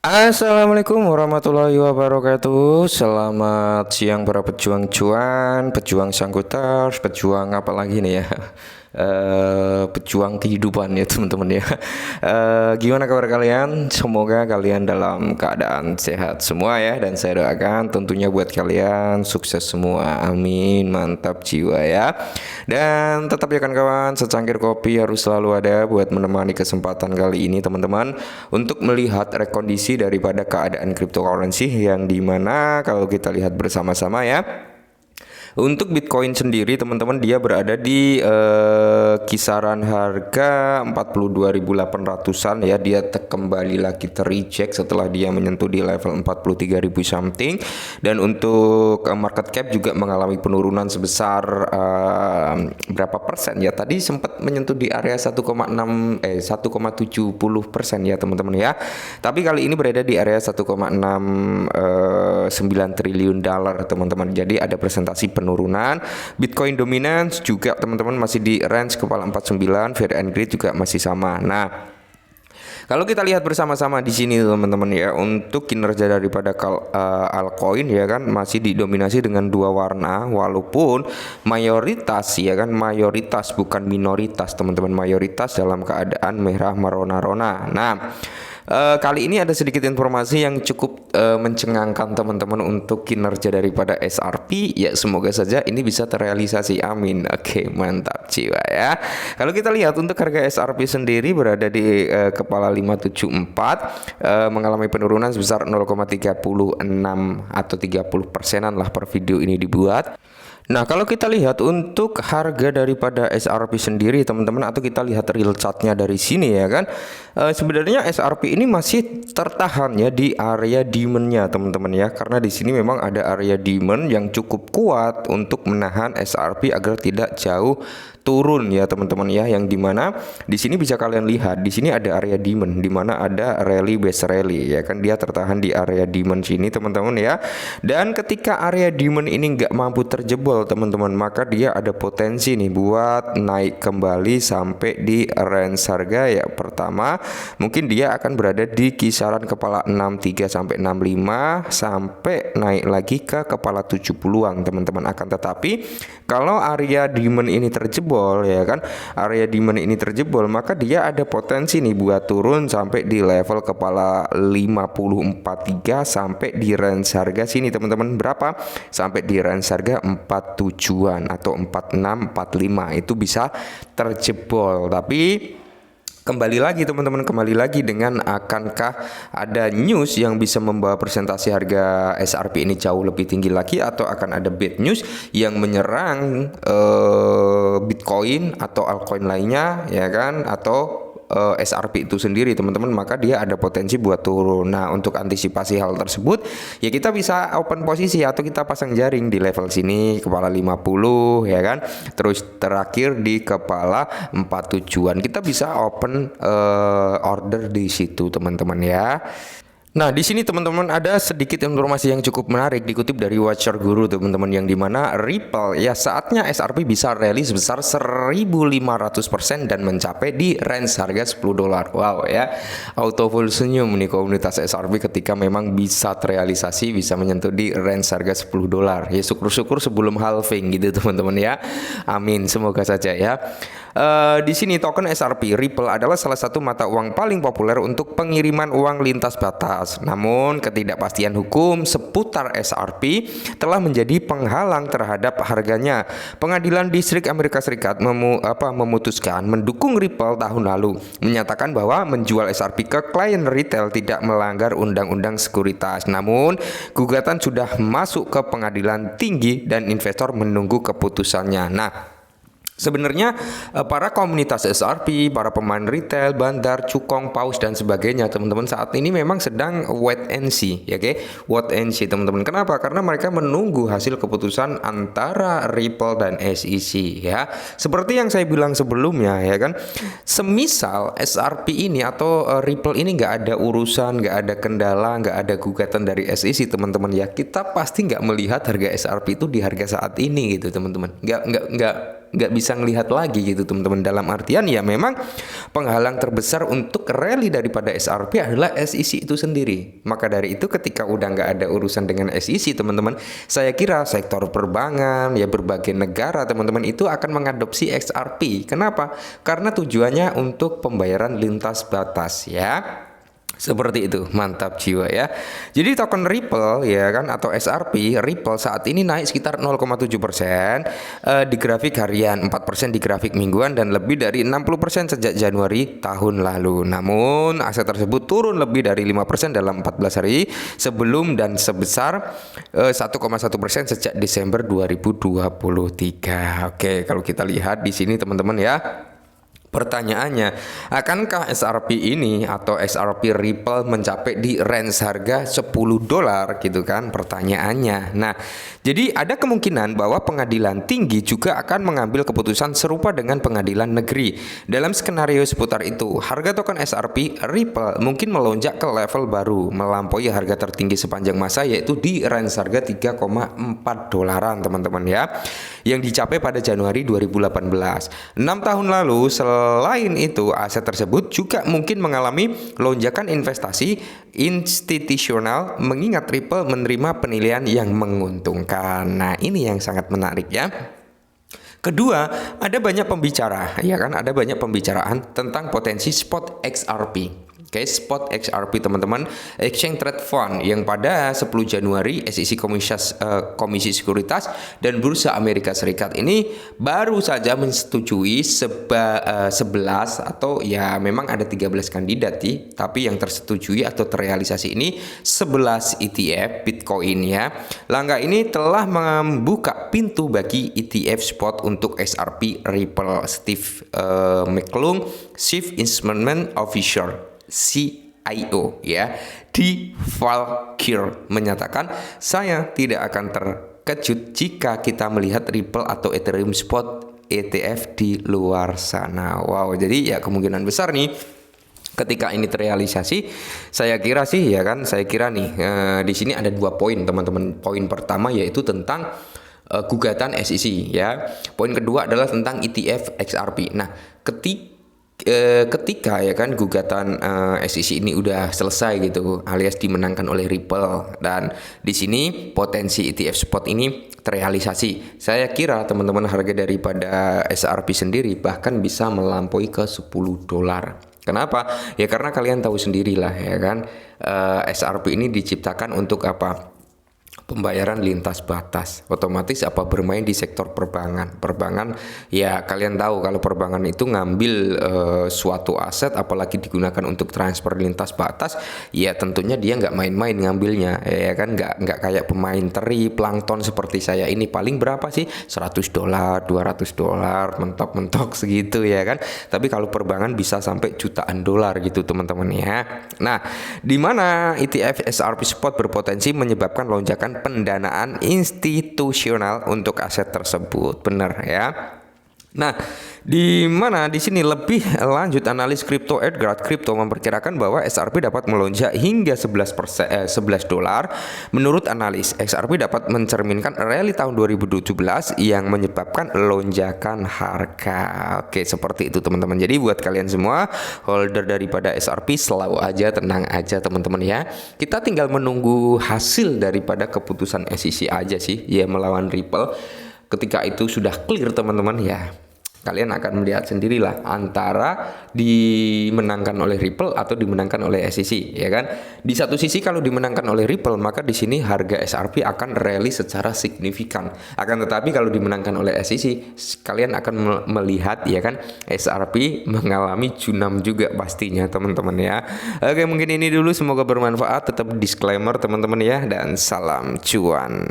Assalamualaikum warahmatullahi wabarakatuh. Selamat siang para pejuang cuan, pejuang sangkuters, pejuang apa lagi nih ya? Pejuang kehidupan ya teman-teman ya. Gimana kabar kalian? Semoga kalian dalam keadaan sehat semua ya. Dan saya doakan tentunya buat kalian sukses semua. Amin. Mantap jiwa ya. Dan tetap ya kawan-kawan, secangkir kopi harus selalu ada buat menemani kesempatan kali ini teman-teman, untuk melihat rekondisi daripada keadaan cryptocurrency yang dimana kalau kita lihat bersama-sama ya. Untuk Bitcoin sendiri teman-teman, dia berada di kisaran harga 42.800-an ya. Dia kembali lagi terreject setelah dia menyentuh di level 43.000 something. Dan untuk market cap juga mengalami penurunan sebesar berapa persen ya. Tadi sempat menyentuh di area 1,70% ya teman-teman ya. Tapi kali ini berada di area 1,69 triliun dolar teman-teman. Jadi ada presentasi penurunan. Bitcoin dominance juga teman-teman masih di range kepala 49, fear and greed juga masih sama. Nah, kalau kita lihat bersama-sama di sini teman-teman ya, untuk kinerja daripada altcoin ya kan masih didominasi dengan dua warna, walaupun mayoritas ya kan, mayoritas bukan minoritas teman-teman, mayoritas dalam keadaan merah merona-rona. Nah, kali ini ada sedikit informasi yang cukup mencengangkan teman-teman untuk kinerja daripada SRP ya. Semoga saja ini bisa terrealisasi, amin. Oke, mantap jiwa ya. Kalau kita lihat untuk harga SRP sendiri berada di kepala 574, mengalami penurunan sebesar 0,36 atau 30%-an lah per video ini dibuat. Nah, kalau kita lihat untuk harga daripada SRP sendiri teman-teman, atau kita lihat real chartnya dari sini ya kan, sebenarnya SRP ini masih tertahan ya di area demand-nya teman-teman ya, karena di sini memang ada area demand yang cukup kuat untuk menahan SRP agar tidak jauh turun ya teman-teman ya, yang dimana di sini bisa kalian lihat di sini ada area demand, di mana ada rally base rally ya kan, dia tertahan di area demand sini teman-teman ya. Dan ketika area demand ini nggak mampu terjebol teman-teman, maka dia ada potensi nih buat naik kembali sampai di range harga ya. Pertama mungkin dia akan berada di kisaran kepala 63 sampai 65 sampai naik lagi ke kepala 70-an teman-teman. Akan tetapi kalau area demand ini terjebol ya kan, area demand ini terjebol, maka dia ada potensi nih buat turun sampai di level kepala 50.43 sampai di range harga sini teman-teman. Berapa? Sampai di range harga 47-an atau 46 45 itu bisa terjebol. Tapi kembali lagi teman-teman, kembali lagi dengan akankah ada news yang bisa membawa presentasi harga SRP ini jauh lebih tinggi lagi, atau akan ada bad news yang menyerang Bitcoin atau altcoin lainnya ya kan, atau SRP itu sendiri teman-teman, maka dia ada potensi buat turun. Nah, untuk antisipasi hal tersebut ya kita bisa open posisi atau kita pasang jaring di level sini kepala 50 ya kan, terus terakhir di kepala 47-an kita bisa open order di situ teman-teman ya. Nah, di sini teman-teman ada sedikit informasi yang cukup menarik dikutip dari Watcher Guru teman-teman, yang dimana Ripple ya saatnya SRP bisa rally sebesar 1.500% dan mencapai di range harga $10. Wow ya, auto full senyum nih komunitas SRP ketika memang bisa terrealisasi, bisa menyentuh di range harga $10 ya. Syukur-syukur sebelum halving gitu teman-teman ya, amin, semoga saja ya. Di sini token SRP Ripple adalah salah satu mata uang paling populer untuk pengiriman uang lintas batas. Namun ketidakpastian hukum seputar SRP telah menjadi penghalang terhadap harganya. Pengadilan Distrik Amerika Serikat memutuskan mendukung Ripple tahun lalu, menyatakan bahwa menjual SRP ke klien retail tidak melanggar undang-undang sekuritas. Namun gugatan sudah masuk ke pengadilan tinggi dan investor menunggu keputusannya. Nah, sebenarnya para komunitas SRP, para pemain retail, bandar, cukong, paus dan sebagainya teman-teman saat ini memang sedang wait and see ya, oke? Wait and see teman-teman. Kenapa? Karena mereka menunggu hasil keputusan antara Ripple dan SEC ya. Seperti yang saya bilang sebelumnya ya kan, semisal SRP ini atau Ripple ini nggak ada urusan, nggak ada kendala, nggak ada gugatan dari SEC teman-teman ya, kita pasti nggak melihat harga SRP itu di harga saat ini gitu teman-teman. Nggak nggak bisa ngelihat lagi gitu teman-teman. Dalam artian ya memang penghalang terbesar untuk rally daripada SRP adalah SEC itu sendiri. Maka dari itu ketika udah nggak ada urusan dengan SEC teman-teman, saya kira sektor perbankan ya berbagai negara teman-teman itu akan mengadopsi XRP. Kenapa? Karena tujuannya untuk pembayaran lintas batas ya. Seperti itu, mantap jiwa ya. Jadi token Ripple ya kan atau SRP Ripple saat ini naik sekitar 0,7% di grafik harian, 4% di grafik mingguan dan lebih dari 60% sejak Januari tahun lalu. Namun aset tersebut turun lebih dari 5% dalam 14 hari sebelum dan sebesar 1,1% sejak Desember 2023. Oke, kalau kita lihat di sini teman-teman ya. Pertanyaannya, akankah SRP ini atau SRP Ripple mencapai di range harga $10 gitu kan pertanyaannya. Nah, jadi ada kemungkinan bahwa pengadilan tinggi juga akan mengambil keputusan serupa dengan pengadilan negeri. Dalam skenario seputar itu, harga token SRP Ripple mungkin melonjak ke level baru, melampaui harga tertinggi sepanjang masa yaitu di range harga $3,4 teman-teman ya, yang dicapai pada Januari 2018. 6 tahun lalu. Selain itu, aset tersebut juga mungkin mengalami lonjakan investasi institusional mengingat Ripple menerima penilaian yang menguntungkan. Nah, ini yang sangat menarik ya. Kedua, ada banyak pembicara, ya kan? Ada banyak pembicaraan tentang potensi spot XRP. Oke, spot XRP teman-teman, Exchange Trade Fund yang pada 10 Januari SEC Komisi Sekuritas dan Bursa Amerika Serikat ini baru saja menyetujui 11 atau ya memang ada 13 kandidat tapi yang tersetujui atau terrealisasi ini 11 ETF Bitcoin ya. Langkah ini telah membuka pintu bagi ETF spot untuk SRP Ripple. Steve McClung, Chief Investment Officer CIO ya di Valkyr menyatakan, saya tidak akan terkejut jika kita melihat Ripple atau Ethereum spot ETF di luar sana. Wow, jadi ya kemungkinan besar nih ketika ini terrealisasi, saya kira sih ya kan, saya kira nih di sini ada 2 poin teman-teman. Poin pertama yaitu tentang gugatan SEC ya. Poin kedua adalah tentang ETF XRP. Nah, ketika ya kan gugatan SEC ini udah selesai gitu alias dimenangkan oleh Ripple dan di sini potensi ETF spot ini terrealisasi, saya kira teman-teman harga daripada SRP sendiri bahkan bisa melampaui ke $10. Kenapa? Ya karena kalian tahu sendirilah ya kan, SRP ini diciptakan untuk apa? Pembayaran lintas batas. Otomatis apa bermain di sektor perbankan. Perbankan ya kalian tahu kalau perbankan itu ngambil suatu aset apalagi digunakan untuk transfer lintas batas, ya tentunya dia nggak main-main ngambilnya ya kan, nggak kayak pemain teri plankton seperti saya ini paling berapa sih, $100 $200 mentok-mentok segitu ya kan. Tapi kalau perbankan bisa sampai jutaan dolar gitu teman-teman ya. Nah, di mana ETF SRP spot berpotensi menyebabkan lonjakan pendanaan institusional untuk aset tersebut, benar ya. Nah, di mana di sini lebih lanjut analis kripto Edgard Crypto memperkirakan bahwa SRP dapat melonjak hingga $11. Menurut analis, SRP dapat mencerminkan rally tahun 2017 yang menyebabkan lonjakan harga. Oke, seperti itu teman-teman. Jadi buat kalian semua holder daripada SRP selalu aja tenang aja teman-teman ya. Kita tinggal menunggu hasil daripada keputusan SEC aja sih ya melawan Ripple. Ketika itu sudah clear teman-teman ya, kalian akan melihat sendirilah antara dimenangkan oleh Ripple atau dimenangkan oleh SEC ya kan. Di satu sisi kalau dimenangkan oleh Ripple maka di sini harga SRP akan rally secara signifikan. Akan tetapi kalau dimenangkan oleh SEC kalian akan melihat ya kan SRP mengalami junam juga pastinya teman-teman ya. Oke, mungkin ini dulu, semoga bermanfaat. Tetap disclaimer teman-teman ya, dan salam cuan.